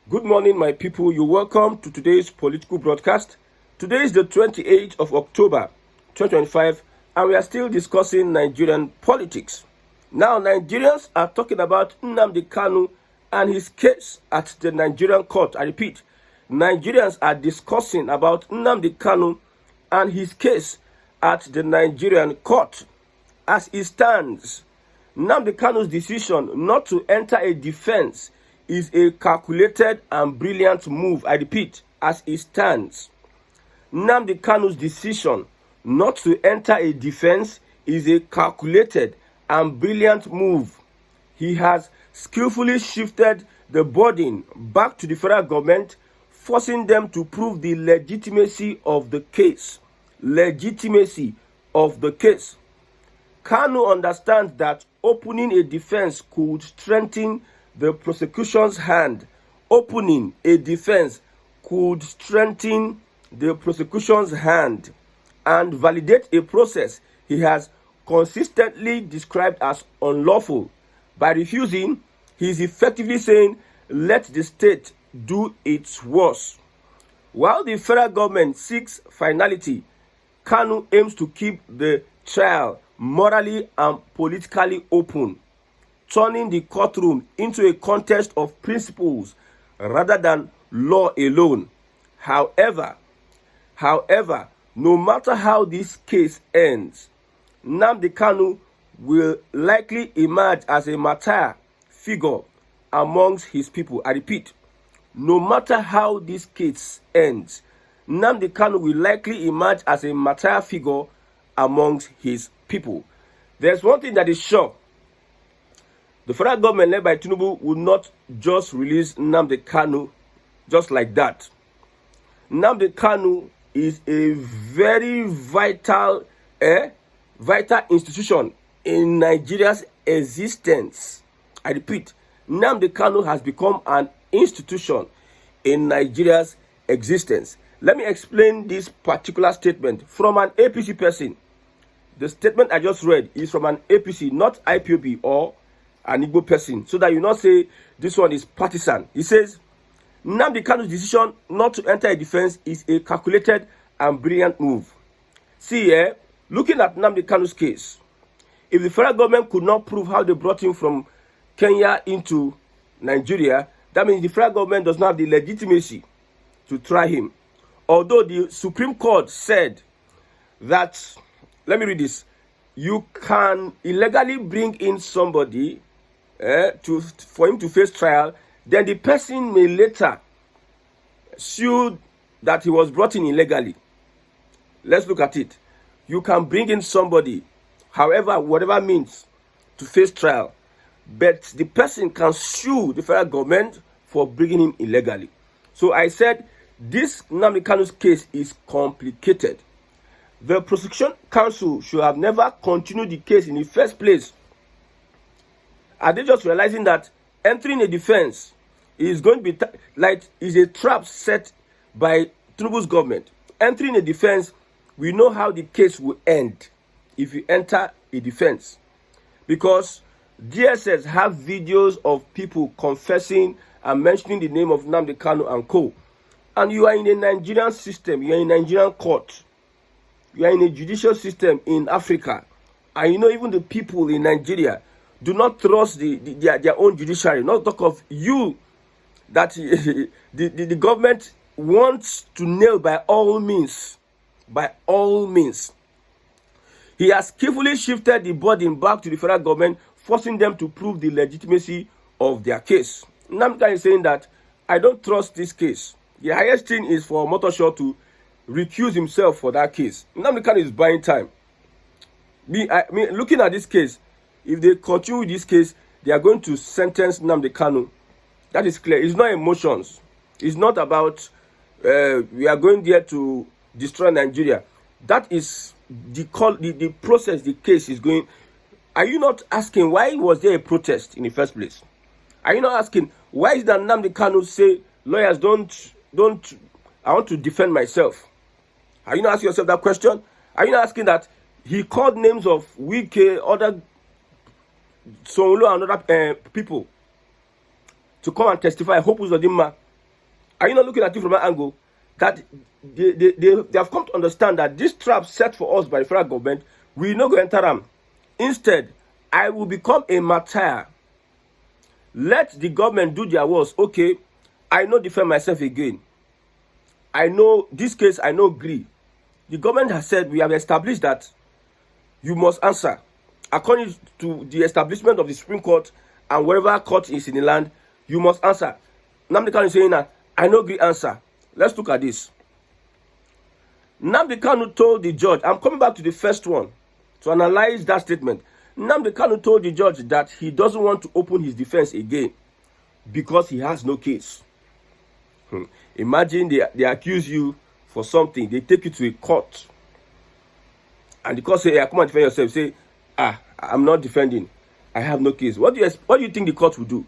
Good morning, my people. You're welcome to today's political broadcast. Today is the 28th of October, 2025, and we are still discussing Nigerian politics. Now, Nigerians are talking about Nnamdi Kanu and his case at the Nigerian court. I repeat, Nigerians are discussing about Nnamdi Kanu and his case at the Nigerian court. As it stands, Nnamdi Kanu's decision not to enter a defense is a calculated and brilliant move. I repeat, as it stands, Nnamdi Kanu's decision not to enter a defense is a calculated and brilliant move. He has skillfully shifted the burden back to the federal government, forcing them to prove the legitimacy of the case. Legitimacy of the case. Kanu understands that opening a defense could strengthen the prosecution's hand. Opening a defense could strengthen the prosecution's hand and validate a process he has consistently described as unlawful. By refusing, he is effectively saying, let the state do its worst. While the federal government seeks finality, Kanu aims to keep the trial morally and politically open, turning the courtroom into a contest of principles rather than law alone. However, no matter how this case ends, Nnamdi Kanu will likely emerge as a martyr figure amongst his people. I repeat, no matter how this case ends, Nnamdi Kanu will likely emerge as a martyr figure amongst his people. There's one thing that is sure. The federal government led by Tinubu will not just release Nnamdi Kanu just like that. Nnamdi Kanu is a very vital institution in Nigeria's existence. I repeat, Nnamdi Kanu has become an institution in Nigeria's existence. Let me explain this particular statement from an APC person. The statement I just read is from an APC, not IPOB or an Igbo person, so that you not say this one is partisan. He says, Nnamdi Kanu's decision not to enter a defense is a calculated and brilliant move. See, looking at Nnamdi Kanu's case, if the federal government could not prove how they brought him from Kenya into Nigeria, that means the federal government does not have the legitimacy to try him. Although the Supreme Court said that, let me read this, you can illegally bring in somebody for him to face trial, then the person may later sue that he was brought in illegally. Let's look at it. You can bring in somebody, however, whatever means, to face trial, but the person can sue the federal government for bringing him illegally. So I said this Nnamdi Kanu's case is complicated. The prosecution counsel should have never continued the case in the first place. Are they just realizing that entering a defense is going to be is a trap set by Tinubu's government? Entering a defense, we know how the case will end if you enter a defense, because DSS have videos of people confessing and mentioning the name of Nnamdi Kanu and co. And you are in a Nigerian system, you are in a Nigerian court, you are in a judicial system in Africa, and you know even the people in Nigeria do not trust their own judiciary. Not talk of you that the government wants to nail by all means. By all means. He has carefully shifted the burden back to the federal government, forcing them to prove the legitimacy of their case. Nnamdi Kanu is saying that I don't trust this case. The highest thing is for Motorshaw to recuse himself for that case. Nnamdi Kanu is buying time. Looking at this case, if they continue with this case, they are going to sentence Nnamdi Kanu. That is clear. It's not emotions. It's not about we are going there to destroy Nigeria. That is the process the case is going. Are you not asking why was there a protest in the first place? Are you not asking why is that Nnamdi Kanu say lawyers don't I want to defend myself? Are you not asking yourself that question? Are you not asking that he called names of Wike, other Sonlo and other people to come and testify? Hope Uzodinma Are you not looking at it from an angle that they have come to understand that this trap set for us by the federal government, we no go enter them. Instead, I will become a martyr. Let the government do their worst. Okay, I no defend myself again. I know this case, I no agree. The government has said we have established that you must answer. According to the establishment of the Supreme Court and wherever court is in the land, you must answer. Nnamdi Kanu is saying that I no agree answer. Let's look at this. Nnamdi Kanu told the judge, I'm coming back to the first one to analyze that statement. Nnamdi Kanu told the judge that he doesn't want to open his defense again because he has no case. Imagine they accuse you for something, they take you to a court, and the court say, come and defend yourself. Say, I'm not defending, I have no case. What do you think the court will do?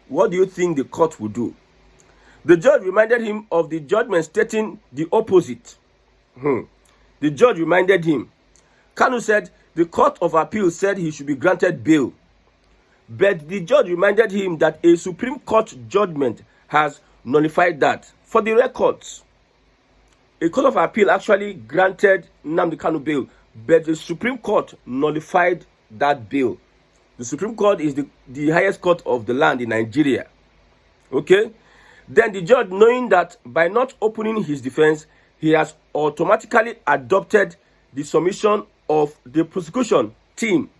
What do you think the court will do? The judge reminded him of the judgment stating the opposite. The judge reminded him. Kanu said the Court of Appeal said he should be granted bail. But the judge reminded him that a Supreme Court judgment has nullified that. For the records, a Court of Appeal actually granted Nnamdi Kanu bail, but the Supreme Court nullified that bail. The Supreme Court is the highest court of the land in Nigeria. Okay? Then the judge, knowing that by not opening his defense, he has automatically adopted the submission of the prosecution team.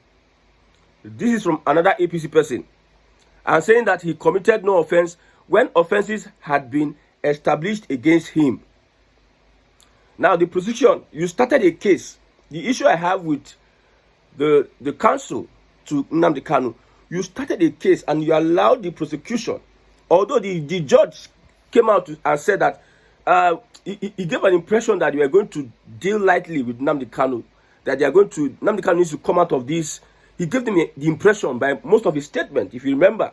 This is from another APC person. And saying that he committed no offense when offenses had been established against him. Now, the prosecution, you started a case. The issue I have with the counsel to Nnamdi Kanu, you started a case and you allowed the prosecution, although the judge came out and said that he gave an impression that you are going to deal lightly with Nnamdi Kanu, that Nnamdi Kanu needs to come out of this. He gave them the impression by most of his statement, if you remember.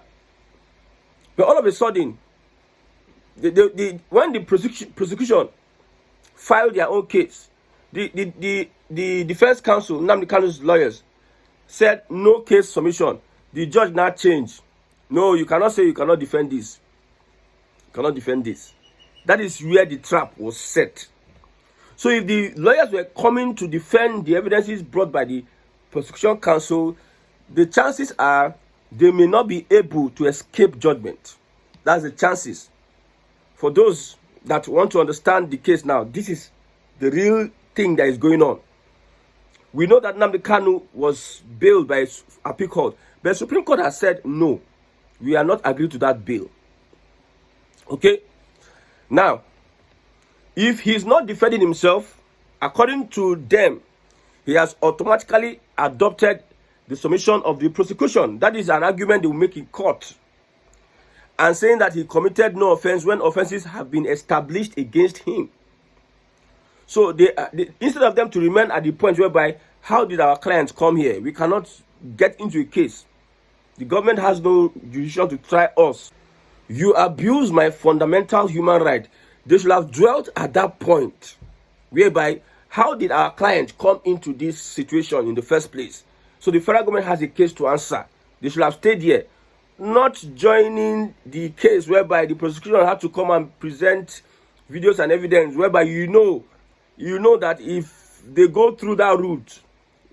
But all of a sudden, when the prosecution filed their own case, the defense counsel, Nnamdi Kanu's lawyers, said no case submission. The judge now changed. No, you cannot say you cannot defend this. You cannot defend this. That is where the trap was set. So if the lawyers were coming to defend the evidences brought by the prosecution counsel, the chances are they may not be able to escape judgment. That's the chances. For those that want to understand the case now, this is the real thing that is going on. We know that Nnamdi Kanu was bailed by appeal court, but the Supreme Court has said no, we are not agreeing to that bail. Okay? Now, if he is not defending himself, according to them, he has automatically adopted the submission of the prosecution. That is an argument they will make in court. And saying that he committed no offense when offenses have been established against him. So instead of them to remain at the point whereby, how did our clients come here? We cannot get into a case. The government has no jurisdiction to try us. You abuse my fundamental human right. They should have dwelt at that point, whereby, how did our client come into this situation in the first place? So the federal government has a case to answer. They should have stayed here, not joining the case whereby the prosecution had to come and present videos and evidence, whereby you know that if they go through that route,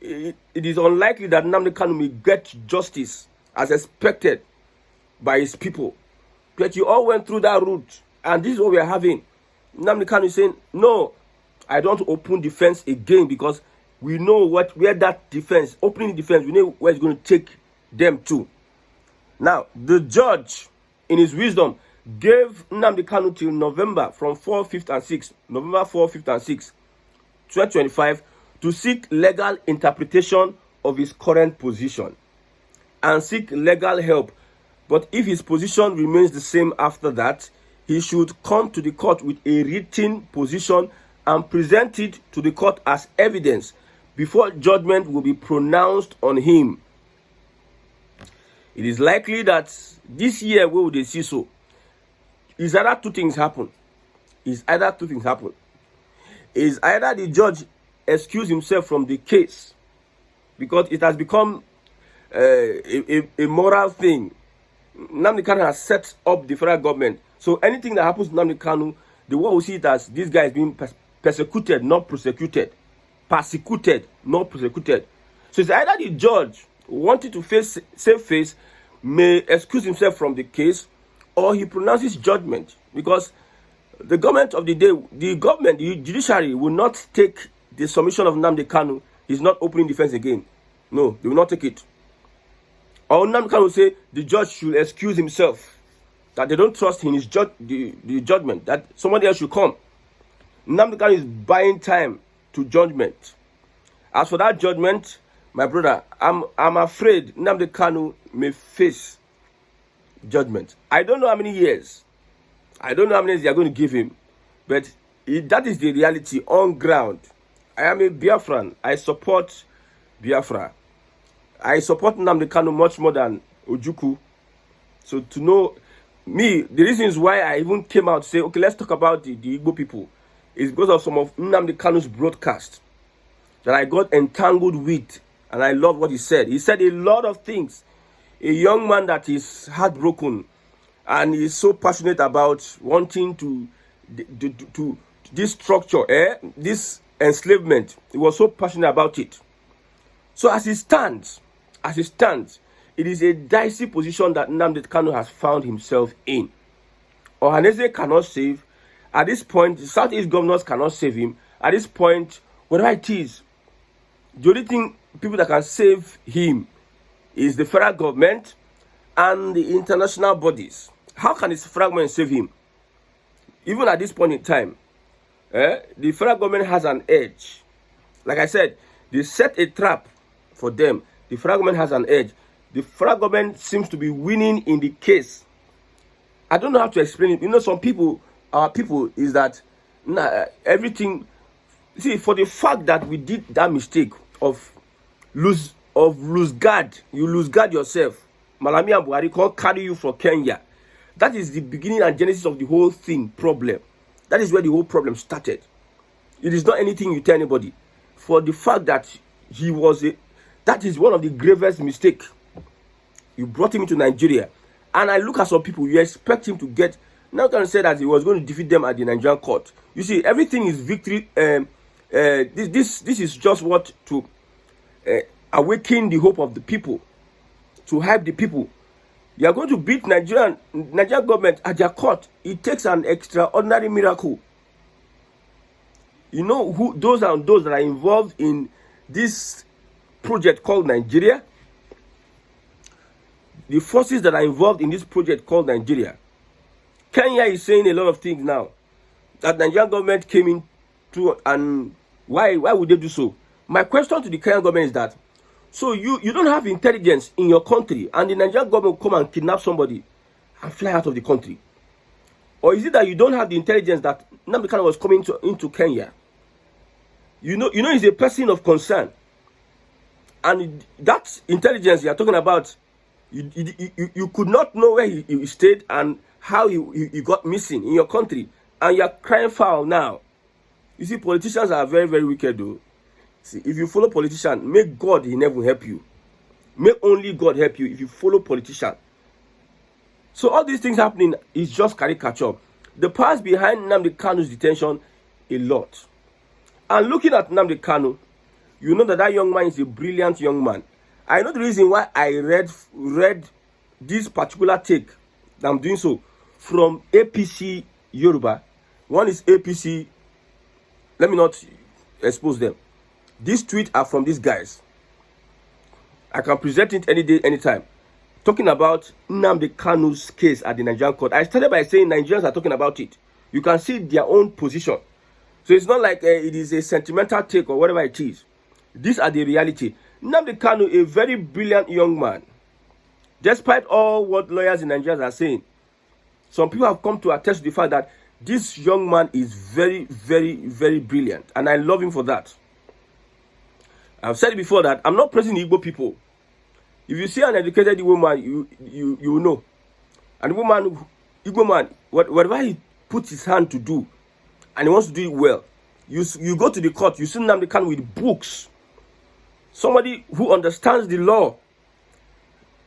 it is unlikely that Nnamdi Kanu will get justice as expected by his people. But you all went through that route, and this is what we are having. Nnamdi Kanu is saying, no, I don't open defense again because we know where that defense, opening defense, we know where it's going to take them to. Now, the judge, in his wisdom, gave Nnamdi Kanu till November from 4, 5th, and 6th, November 4, 5th, and 6th, 2025, to seek legal interpretation of his current position and seek legal help. But if his position remains the same after that, he should come to the court with a written position and present it to the court as evidence before judgment will be pronounced on him. It is likely that this year, where would they see so? Is either two things happen. Is either the judge excuse himself from the case because it has become a moral thing. Nnamdi Kanu has set up the federal government. So anything that happens to Nnamdi Kanu, the world will see it as this guy is being persecuted, not prosecuted. Persecuted, not prosecuted. So it's either the judge wanting to save face may excuse himself from the case, or he pronounces judgment, because the government of the day, the judiciary will not take the submission of Nnamdi Kanu. He's not opening defense again. No, they will not take it. Or Nnamdi Kanu will say the judge should excuse himself, that they don't trust in his the judgment, that somebody else should come. Nnamdi Kanu is buying time to judgment. As for that judgment, my brother, I'm afraid Nnamdi Kanu may face judgment. I don't know how many years. I don't know how many years they are going to give him. But that is the reality on ground. I am a Biafran. I support Biafra. I support Nnamdi Kanu much more than Ojukwu. So to know me, the reasons why I even came out to say, okay, let's talk about the Igbo people, is because of some of Nnamdi Kanu's broadcast that I got entangled with, and I love what he said. He said a lot of things. A young man that is heartbroken and is so passionate about wanting to this structure, this enslavement. He was so passionate about it. So as it stands, it is a dicey position that Nnamdi Kanu has found himself in. Ohaneze cannot save. At this point, the Southeast governors cannot save him. At this point, whatever it is, the only thing people that can save him is the federal government and the international bodies. How can this federal government save him? Even at this point in time, the federal government has an edge. Like I said, they set a trap for them. The federal government has an edge. The federal government seems to be winning in the case. I don't know how to explain it. You know, some people, our people, is that everything. See, for the fact that we did that mistake of lose guard, you lose guard yourself. Malami and Buhari can't carry you from Kenya. That is the beginning and genesis of the whole thing, problem. That is where the whole problem started. It is not anything you tell anybody. For the fact that that is one of the gravest mistakes. You brought him into Nigeria. And I look at some people, you expect him to get, now can say that he was going to defeat them at the Nigerian court. You see, everything is victory. This is just what to awaken the hope of the people, to hype the people. You are going to beat Nigerian government at their court. It takes an extraordinary miracle. You know who those that are involved in this project called Nigeria? The forces that are involved in this project called Nigeria. Kenya is saying a lot of things now that Nigerian government came in to, and why would they do so? My question to the Kenyan government is that, so you don't have intelligence in your country, and the Nigerian government will come and kidnap somebody and fly out of the country? Or is it that you don't have the intelligence that Nnamdi Kanu was coming into Kenya? You know he's a person of concern, and that intelligence you are talking about, you could not know where he stayed and how he got missing in your country, and you are crying foul now. You see, politicians are very, very wicked though. See, if you follow politicians, may God in heaven help you. May only God help you if you follow politicians. So all these things happening is just caricature. The past behind Nnamdi Kanu's detention, a lot. And looking at Nnamdi Kanu, you know that young man is a brilliant young man. I know the reason why I read this particular take that I'm doing so from APC Yoruba. One is APC. Let me not expose them. These tweets are from these guys. I can present it any day, anytime. Talking about Nnamdi Kanu's case at the Nigerian court. I started by saying Nigerians are talking about it. You can see their own position. So it's not like it is a sentimental take or whatever it is. These are the reality. Nnamdi Kanu, a very brilliant young man. Despite all what lawyers in Nigeria are saying, some people have come to attest to the fact that this young man is very, very, very brilliant. And I love him for that. I've said it before that I'm not praising Igbo people. If you see an educated Igbo man, you know. An Igbo man, whatever he puts his hand to do, and he wants to do it well, you go to the court, you see Nnamdi Kanu with books. Somebody who understands the law,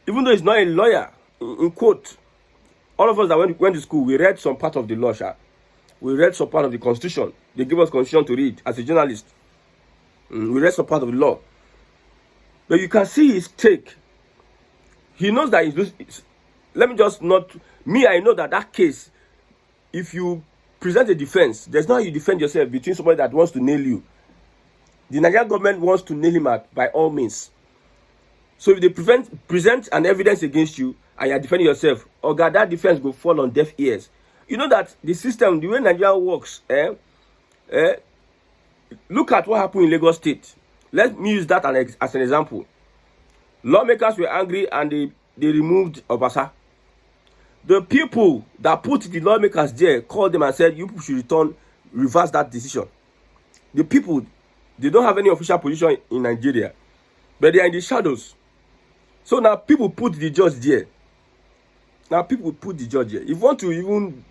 even though he's not a lawyer, in quote. All of us that went to school, we read some part of the law, sha. We read some part of the constitution. They give us constitution to read as a journalist. We read some part of the law. But you can see his take. He knows that let me just not, I know that case, if you present a defense, there's no how you defend yourself between somebody that wants to nail you. The Nigerian government wants to nail him out by all means. So if they present an evidence against you and you're defending yourself, God, that defense will fall on deaf ears. You know that the system, the way Nigeria works, look at what happened in Lagos State. Let me use that as an example. Lawmakers were angry and they removed Obasa. The people that put the lawmakers there called them and said, you should reverse that decision. The people, they don't have any official position in Nigeria, but they are in the shadows. So now people put the judge there. If you want to even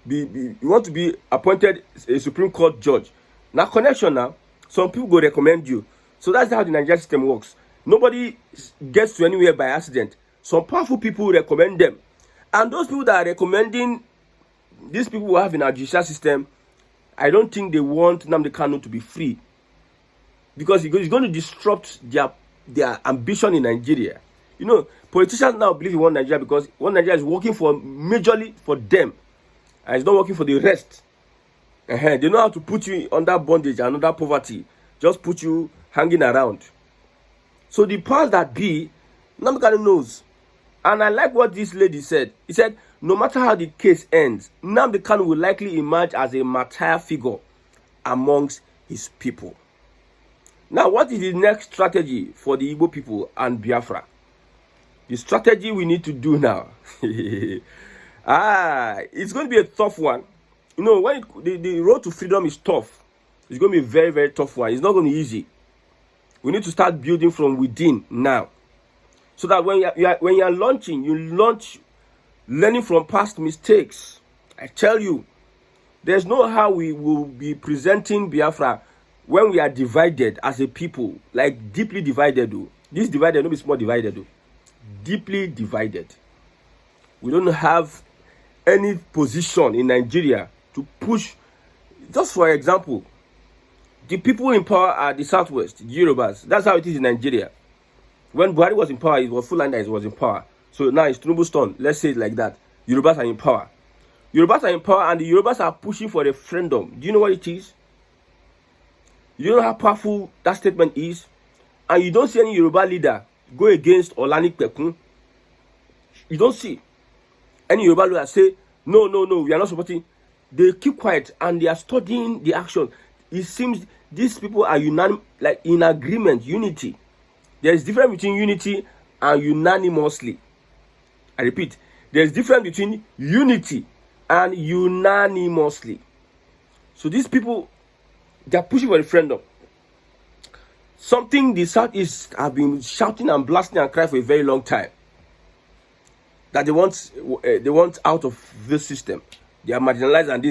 be appointed a Supreme Court judge, now connection now, some people go recommend you. So that's how the Nigerian system works. Nobody gets to anywhere by accident. Some powerful people recommend them. And those people that are recommending these people who have in our judicial system, I don't think they want Nnamdi Kanu to be free. Because it's going to disrupt their ambition in Nigeria. You know, politicians now believe in one Nigeria because one Nigeria is working majorly for them. And it's not working for the rest. They know how to put you under bondage and under poverty. Just put you hanging around. So the powers that be, Nnamdi Kanu knows. And I like what this lady said. He said, no matter how the case ends, Nnamdi Kanu will likely emerge as a martyr figure amongst his people. Now, what is the next strategy for the Igbo people and Biafra? The strategy we need to do now. It's going to be a tough one. You know, when the road to freedom is tough, it's going to be a very, very tough one. It's not going to be easy. We need to start building from within now. So that when you are launching, you launch learning from past mistakes. I tell you, there's no how we will be presenting Biafra when we are divided as a people, like deeply divided. This divided, not be small divided. Deeply divided. We don't have any position in Nigeria to push. Just for example, the people in power are the Southwest, the Yorubas. That's how it is in Nigeria. When Buhari was in power, it was Fulani that was in power. So now it's Tinubu's turn. Let's say it like that. Yorubas are in power. Yorubas are in power and the Yorubas are pushing for a referendum. Do you know what it is? You know how powerful that statement is? And you don't see any Yoruba leader go against Olani Pekun. You don't see any Yoruba leader say, no, we are not supporting. They keep quiet and they are studying the action. It seems these people are in agreement, unity. There is difference between unity and unanimously. I repeat, there is difference between unity and unanimously. So these people, they are pushing for a referendum. Something the Southeast have been shouting and blasting and crying for a very long time. That they want out of this system. They are marginalized and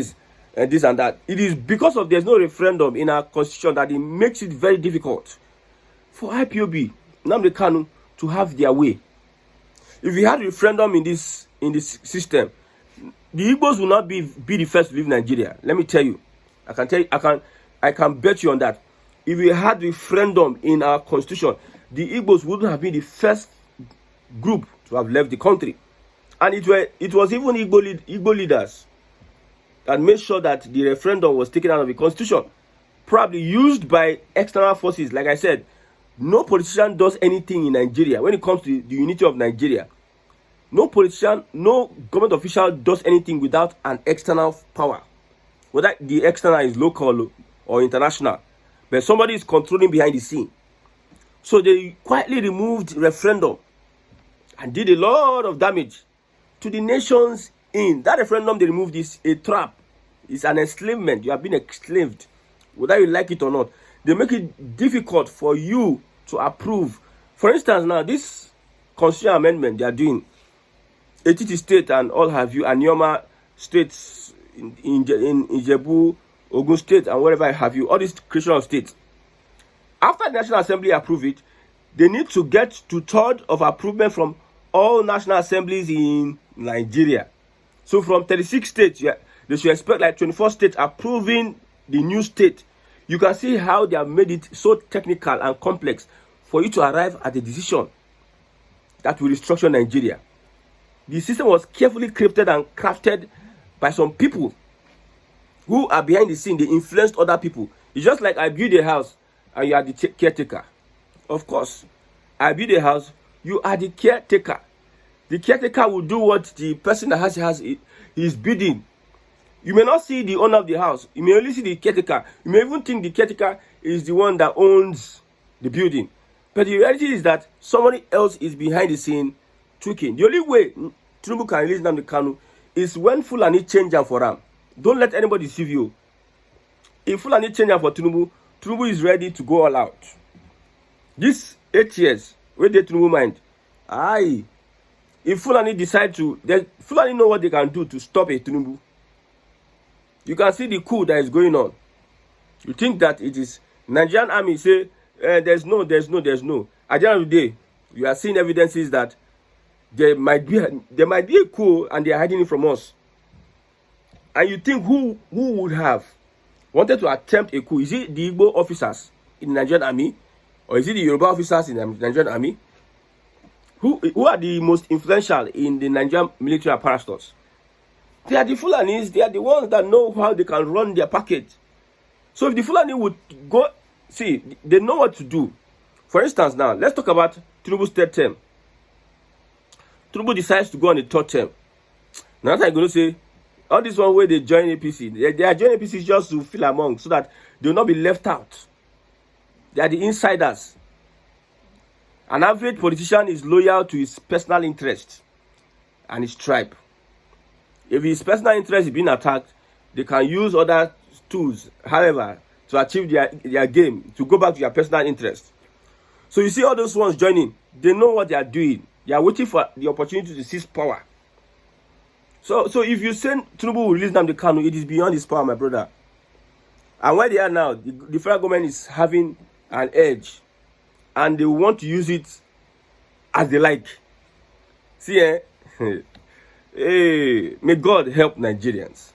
this and that. It is because of there's no referendum in our constitution that it makes it very difficult for IPOB, Nnamdi Kanu, to have their way. If we had a referendum in this system, the Igbos will not be the first to leave Nigeria. Let me tell you. I can bet you on that. If we had a referendum in our constitution, the Igbos wouldn't have been the first group to have left the country. And it was even Igbo leaders that made sure that the referendum was taken out of the constitution. Probably used by external forces. Like I said, no politician does anything in Nigeria when it comes to the unity of Nigeria. No politician, no government official does anything without an external power. Whether the external is local or international. But somebody is controlling behind the scene. So they quietly removed referendum and did a lot of damage to the nations in. That referendum they removed is a trap. It's an enslavement. You have been enslaved. Whether you like it or not. They make it difficult for you to approve. For instance, now this constitutional amendment they are doing, Etiti State and all have you, and Yoma states in Ijebu, Ogun State, and wherever have you, all these creation of states. After the National Assembly approve it, they need to get 2/3 of approval from all national assemblies in Nigeria. So from 36 states, yeah, they should expect like 24 states approving the new state. You can see how they have made it so technical and complex for you to arrive at a decision that will restructure Nigeria. The system was carefully crafted and crafted by some people who are behind the scene. They influenced other people. It's just like I build a house and you are the caretaker. Of course, I build a house, you are the caretaker. The caretaker will do what the person that has is bidding. You may not see the owner of the house. You may only see the caretaker. You may even think the caretaker is the one that owns the building. But the reality is that somebody else is behind the scene tweaking. The only way Tinubu can release Nnamdi Kanu is when Fulani change am for am. Don't let anybody deceive you. If Fulani change am for Tinubu, Tinubu is ready to go all out. This 8 years, where they Tinubu mind, if Fulani decide to, Fulani know what they can do to stop a Tinubu. You can see the coup that is going on. You think that it is Nigerian army say there's no. At the end of the day, you are seeing evidences that there might be a coup and they are hiding it from us. And you think who would have wanted to attempt a coup? Is it the Igbo officers in the Nigerian army, or is it the Yoruba officers in the Nigerian army? Who are the most influential in the Nigerian military apparatus? They are the Fulanis. They are the ones that know how they can run their package. So if the Fulani would go, see, they know what to do. For instance, now, let's talk about Tinubu's third term. Tinubu decides to go on the third term. Now I'm going to say, all this one where they join APC, they are joining APC just to feel among, so that they will not be left out. They are the insiders. An average politician is loyal to his personal interest and his tribe. If his personal interest is being attacked, they can use other tools, however, to achieve their game, to go back to their personal interest. So you see all those ones joining, they know what they are doing. They are waiting for the opportunity to seize power. So if you say Tinubu will release Nnamdi Kanu, it is beyond his power, my brother. And where they are now, the federal government is having an edge, and they want to use it as they like. See, hey, may God help Nigerians.